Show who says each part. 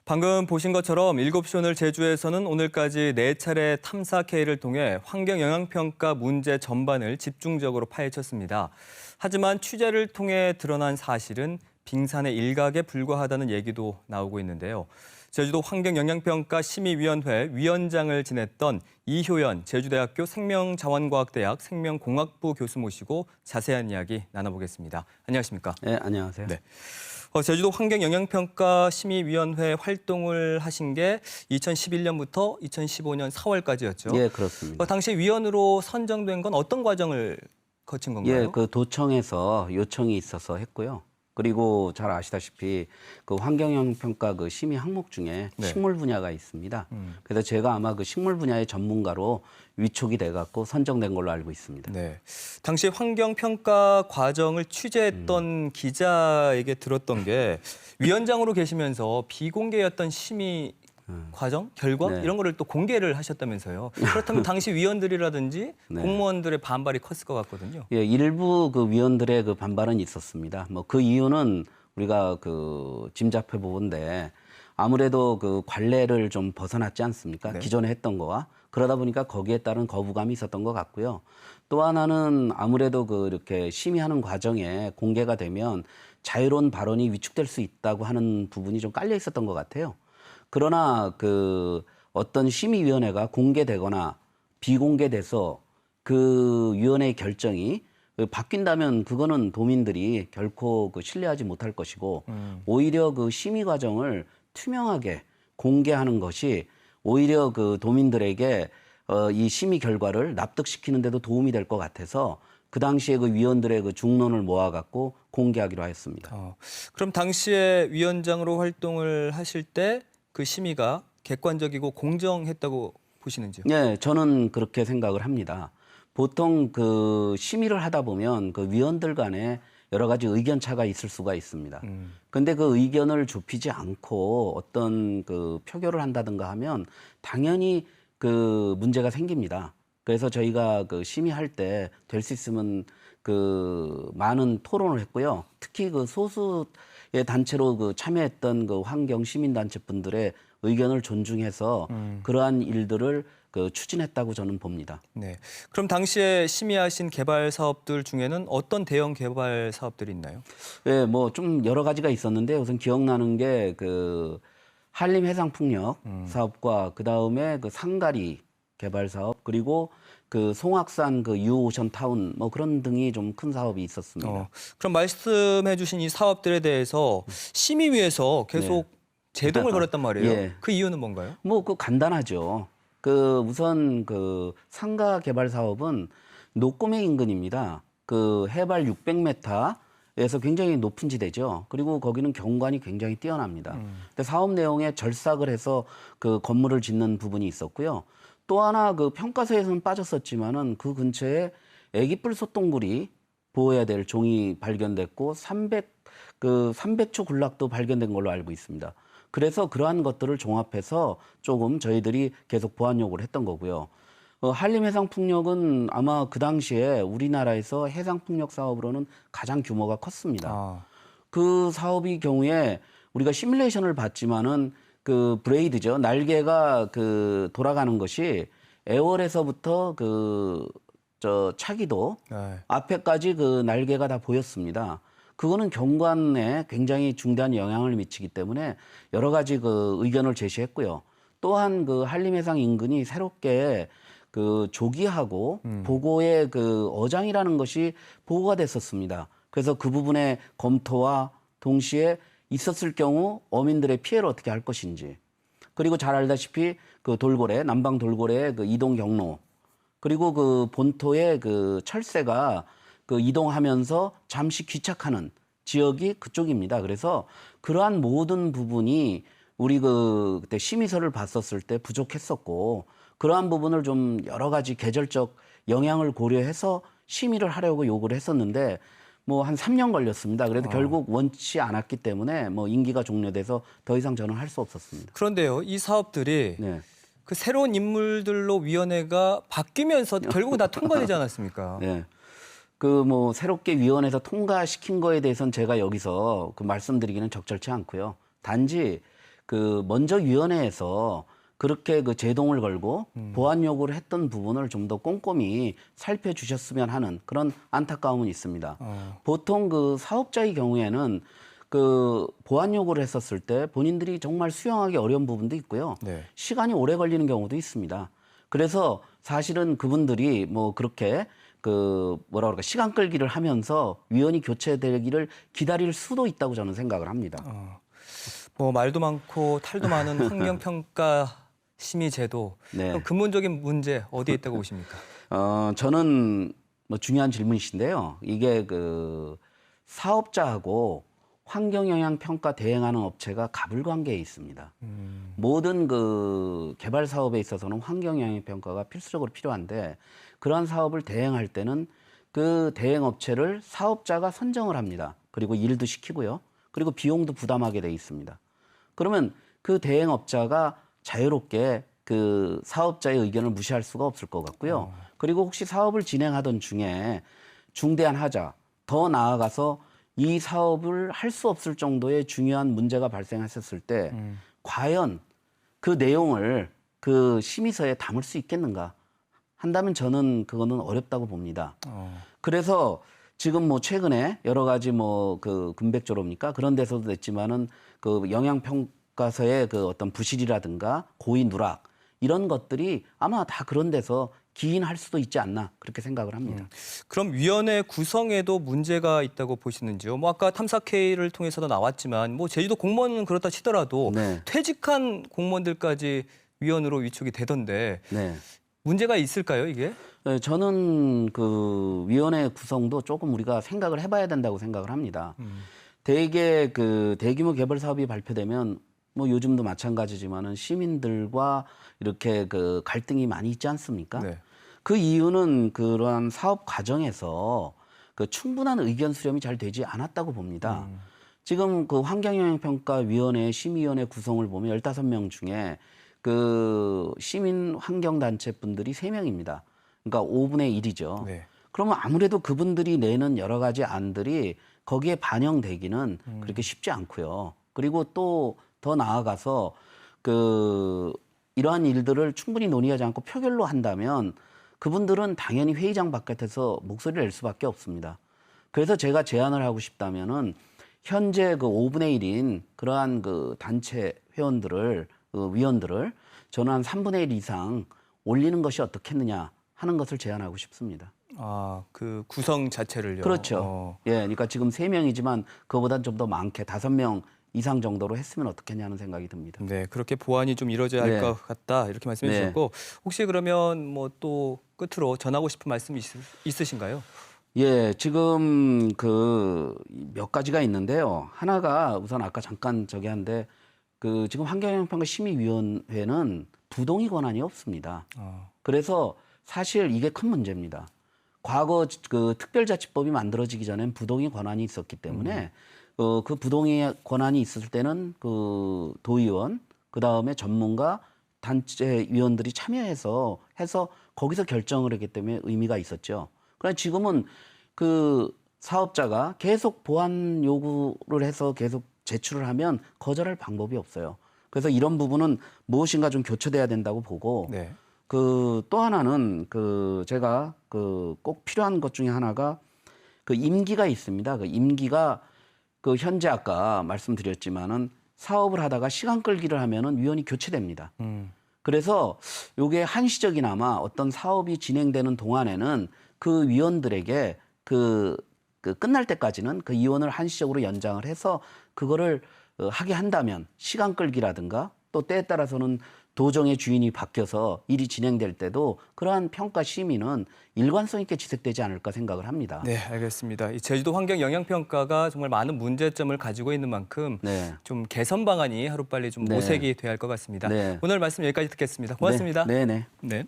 Speaker 1: 방금 보신 것처럼 7시 오늘 제주에서는 오늘까지 4차례 탐사 K를 통해 환경 영향평가 문제 전반을 집중적으로 파헤쳤습니다. 하지만 취재를 통해 드러난 사실은 빙산의 일각에 불과하다는 얘기도 나오고 있는데요. 제주도 환경영향평가 심의위원회 위원장을 지냈던 이효연 제주대학교 생명자원과학대학 생명공학부 교수 모시고 자세한 이야기 나눠보겠습니다. 안녕하십니까?
Speaker 2: 네, 안녕하세요.
Speaker 1: 네. 제주도 환경영향평가 심의위원회 활동을 하신 게 2011년부터 2015년 4월까지였죠.
Speaker 2: 예, 그렇습니다.
Speaker 1: 당시 위원으로 선정된 건 어떤 과정을 거친 건가요?
Speaker 2: 예, 그 도청에서 요청이 있어서 했고요. 그리고 잘 아시다시피 그 환경영향평가 그 심의 항목 중에
Speaker 1: 네.
Speaker 2: 식물 분야가 있습니다. 그래서 제가 아마 그 식물 분야의 전문가로 위촉이 돼갖고 선정된 걸로 알고 있습니다.
Speaker 1: 네. 당시 환경평가 과정을 취재했던 기자에게 들었던 게 위원장으로 계시면서 비공개였던 심의 과정, 결과
Speaker 2: 네.
Speaker 1: 이런 거를 또 공개를 하셨다면서요. 그렇다면 당시 위원들이라든지
Speaker 2: 네.
Speaker 1: 공무원들의 반발이 컸을 것 같거든요.
Speaker 2: 예, 일부 그 위원들의 그 반발은 있었습니다. 뭐 그 이유는 우리가 그 짐작해 보건데 아무래도 그 관례를 좀 벗어났지 않습니까?
Speaker 1: 네.
Speaker 2: 기존에 했던 거와 그러다 보니까 거기에 따른 거부감이 있었던 것 같고요. 또 하나는 아무래도 그 이렇게 심의하는 과정에 공개가 되면 자유로운 발언이 위축될 수 있다고 하는 부분이 좀 깔려 있었던 것 같아요. 그러나 그 어떤 심의위원회가 공개되거나 비공개돼서 그 위원회의 결정이 바뀐다면 그거는 도민들이 결코 그 신뢰하지 못할 것이고 오히려 그 심의 과정을 투명하게 공개하는 것이 오히려 그 도민들에게 이 심의 결과를 납득시키는 데도 도움이 될 것 같아서 그 당시에 그 위원들의 그 중론을 모아갖고 공개하기로 하였습니다.
Speaker 1: 그럼 당시에 위원장으로 활동을 하실 때 그 심의가 객관적이고 공정했다고 보시는지요?
Speaker 2: 네, 저는 그렇게 생각을 합니다. 보통 그 심의를 하다 보면 그 위원들 간에 여러 가지 의견 차가 있을 수가 있습니다. 근데 그 의견을 좁히지 않고 어떤 그 표결을 한다든가 하면 당연히 그 문제가 생깁니다. 그래서 저희가 그 심의할 때 될 수 있으면 그 많은 토론을 했고요. 특히 그 소수의 단체로 그 참여했던 그 환경 시민단체 분들의 의견을 존중해서 그러한 일들을 그 추진했다고 저는 봅니다.
Speaker 1: 네. 그럼 당시에 심의하신 개발 사업들 중에는 어떤 대형 개발 사업들이 있나요?
Speaker 2: 예, 뭐 좀 여러 가지가 있었는데 우선 기억나는 게 그 한림 해상풍력 사업과 그 다음에 그 상가리 개발 사업 그리고 그 송악산 그 유오션 타운 뭐 그런 등이 좀 큰 사업이 있었습니다.
Speaker 1: 그럼 말씀해주신 이 사업들에 대해서 심의위에서 계속 제동을 걸었단 말이에요.
Speaker 2: 예.
Speaker 1: 그 이유는 뭔가요?
Speaker 2: 뭐 그 간단하죠. 그 우선 그 상가 개발 사업은 노꼬메 인근입니다. 그 해발 600m에서 굉장히 높은 지대죠. 그리고 거기는 경관이 굉장히 뛰어납니다. 근데 사업 내용에 절삭을 해서 그 건물을 짓는 부분이 있었고요. 또 하나 그 평가서에서는 빠졌었지만은 그 근처에 애기뿔 소똥구리 보호해야 될 종이 발견됐고 300초 군락도 발견된 걸로 알고 있습니다. 그래서 그러한 것들을 종합해서 조금 저희들이 계속 보완 요구를 했던 거고요. 한림 해상풍력은 아마 그 당시에 우리나라에서 해상풍력 사업으로는 가장 규모가 컸습니다. 그 사업의 경우에 우리가 시뮬레이션을 봤지만은 그 브레이드죠. 날개가 그 돌아가는 것이 애월에서부터 그 차기도 앞에까지 그 날개가 다 보였습니다. 그거는 경관에 굉장히 중대한 영향을 미치기 때문에 여러 가지 그 의견을 제시했고요. 또한 그 한림해상 인근이 새롭게 그 조기하고 보고의 그 어장이라는 것이 보고가 됐었습니다. 그래서 그 부분의 검토와 동시에 있었을 경우 어민들의 피해를 어떻게 할 것인지 그리고 잘 알다시피 그 돌고래 남방 돌고래의 그 이동 경로 그리고 그 본토의 그 철새가 그 이동하면서 잠시 귀착하는 지역이 그쪽입니다. 그래서 그러한 모든 부분이 우리 그때 심의서를 봤었을 때 부족했었고 그러한 부분을 좀 여러 가지 계절적 영향을 고려해서 심의를 하려고 요구를 했었는데 뭐 한 3년 걸렸습니다. 그래도 결국 원치 않았기 때문에 뭐 임기가 종료돼서 더 이상 저는 할 수 없었습니다.
Speaker 1: 그런데요, 이 사업들이
Speaker 2: 네.
Speaker 1: 그 새로운 인물들로 위원회가 바뀌면서 결국 다 통과되지 않았습니까?
Speaker 2: 네. 그 뭐 새롭게 위원회에서 통과시킨 거에 대해서는 제가 여기서 그 말씀드리기는 적절치 않고요. 단지 그 먼저 위원회에서 그렇게 그 제동을 걸고 보완 요구를 했던 부분을 좀 더 꼼꼼히 살펴주셨으면 하는 그런 안타까움은 있습니다. 보통 그 사업자의 경우에는 그 보완 요구를 했었을 때 본인들이 정말 수용하기 어려운 부분도 있고요.
Speaker 1: 네.
Speaker 2: 시간이 오래 걸리는 경우도 있습니다. 그래서 사실은 그분들이 뭐 그렇게 그 뭐라 그럴까 시간 끌기를 하면서 위원이 교체되기를 기다릴 수도 있다고 저는 생각을 합니다.
Speaker 1: 뭐 말도 많고 탈도 많은 환경평가 심의 제도.
Speaker 2: 네.
Speaker 1: 그럼 근본적인 문제 어디에 있다고 보십니까?
Speaker 2: 저는 뭐 중요한 질문이신데요. 이게 그 사업자하고 환경영향평가 대행하는 업체가 가불관계에 있습니다. 모든 그 개발 사업에 있어서는 환경영향평가가 필수적으로 필요한데 그러한 사업을 대행할 때는 그 대행 업체를 사업자가 선정을 합니다. 그리고 일도 시키고요. 그리고 비용도 부담하게 돼 있습니다. 그러면 그 대행업자가 자유롭게 그 사업자의 의견을 무시할 수가 없을 것 같고요. 그리고 혹시 사업을 진행하던 중에 중대한 하자, 더 나아가서 이 사업을 할 수 없을 정도의 중요한 문제가 발생했었을 때 과연 그 내용을 그 심의서에 담을 수 있겠는가 한다면 저는 그거는 어렵다고 봅니다. 그래서 지금 뭐 최근에 여러 가지 뭐 그 군백조로입니까? 그런 데서도 됐지만은 그 영향평가서의 그 어떤 부실이라든가 고의 누락 이런 것들이 아마 다 그런 데서 기인할 수도 있지 않나 그렇게 생각을 합니다.
Speaker 1: 그럼 위원회 구성에도 문제가 있다고 보시는지요? 뭐 아까 탐사 K를 통해서도 나왔지만 뭐 제주도 공무원은 그렇다 치더라도
Speaker 2: 네.
Speaker 1: 퇴직한 공무원들까지 위원으로 위촉이 되던데
Speaker 2: 네.
Speaker 1: 문제가 있을까요, 이게?
Speaker 2: 네, 저는 그 위원회 구성도 조금 우리가 생각을 해봐야 된다고 생각을 합니다. 대개 그 대규모 개발 사업이 발표되면 뭐 요즘도 마찬가지지만은 시민들과 이렇게 그 갈등이 많이 있지 않습니까?
Speaker 1: 네.
Speaker 2: 그 이유는 그러한 사업 과정에서 그 충분한 의견 수렴이 잘 되지 않았다고 봅니다. 지금 그 환경영향평가위원회 심의위원회 구성을 보면 15명 중에 그 시민 환경단체 분들이 3명입니다. 그러니까 5분의 1이죠.
Speaker 1: 네.
Speaker 2: 그러면 아무래도 그분들이 내는 여러 가지 안들이 거기에 반영되기는 그렇게 쉽지 않고요. 그리고 또 더 나아가서 그 이러한 일들을 충분히 논의하지 않고 표결로 한다면 그분들은 당연히 회의장 바깥에서 목소리를 낼 수밖에 없습니다. 그래서 제가 제안을 하고 싶다면은 현재 그 5분의 1인 그러한 그 단체 회원들을 그 위원들을 저는 한 3분의 1 이상 올리는 것이 어떻겠느냐 하는 것을 제안하고 싶습니다.
Speaker 1: 아, 그 구성 자체를요.
Speaker 2: 그렇죠. 예, 그러니까 지금 3명이지만 그거보단 좀 더 많게 5명 이상 정도로 했으면 어떻겠냐는 생각이 듭니다.
Speaker 1: 네, 그렇게 보완이 좀 이루어져야 할
Speaker 2: 네.
Speaker 1: 것 같다 이렇게 말씀해
Speaker 2: 네.
Speaker 1: 주셨고 혹시 그러면 뭐 또 끝으로 전하고 싶은 말씀이 있으신가요?
Speaker 2: 예, 지금 그 몇 가지가 있는데요. 하나가 우선 아까 잠깐 저기 한데 그 지금 환경영향평가 심의위원회는 부동의 권한이 없습니다. 그래서 사실 이게 큰 문제입니다. 과거 그 특별자치법이 만들어지기 전엔 부동의 권한이 있었기 때문에 그 부동의 권한이 있을 때는 그 도의원, 그 다음에 전문가, 단체 위원들이 참여해서 거기서 결정을 했기 때문에 의미가 있었죠. 그러나 지금은 그 사업자가 계속 보완 요구를 해서 계속 제출을 하면 거절할 방법이 없어요. 그래서 이런 부분은 무엇인가 좀 교체돼야 된다고 보고
Speaker 1: 네.
Speaker 2: 그 또 하나는 그 제가 그 꼭 필요한 것 중에 하나가 그 임기가 있습니다. 그 임기가 그 현재 아까 말씀드렸지만은 사업을 하다가 시간 끌기를 하면은 위원이 교체됩니다. 그래서 요게 한시적이나마 어떤 사업이 진행되는 동안에는 그 위원들에게 그 끝날 때까지는 그 위원을 한시적으로 연장을 해서 그거를 하게 한다면 시간 끌기라든가 또 때에 따라서는 도정의 주인이 바뀌어서 일이 진행될 때도 그러한 평가 심의는 일관성 있게 지속되지 않을까 생각을 합니다.
Speaker 1: 네, 알겠습니다. 이 제주도 환경 영향 평가가 정말 많은 문제점을 가지고 있는 만큼
Speaker 2: 네.
Speaker 1: 좀 개선 방안이 하루빨리 좀
Speaker 2: 네.
Speaker 1: 모색이 돼야 할 것 같습니다.
Speaker 2: 네.
Speaker 1: 오늘 말씀 여기까지 듣겠습니다. 고맙습니다.
Speaker 2: 네, 네.
Speaker 1: 네.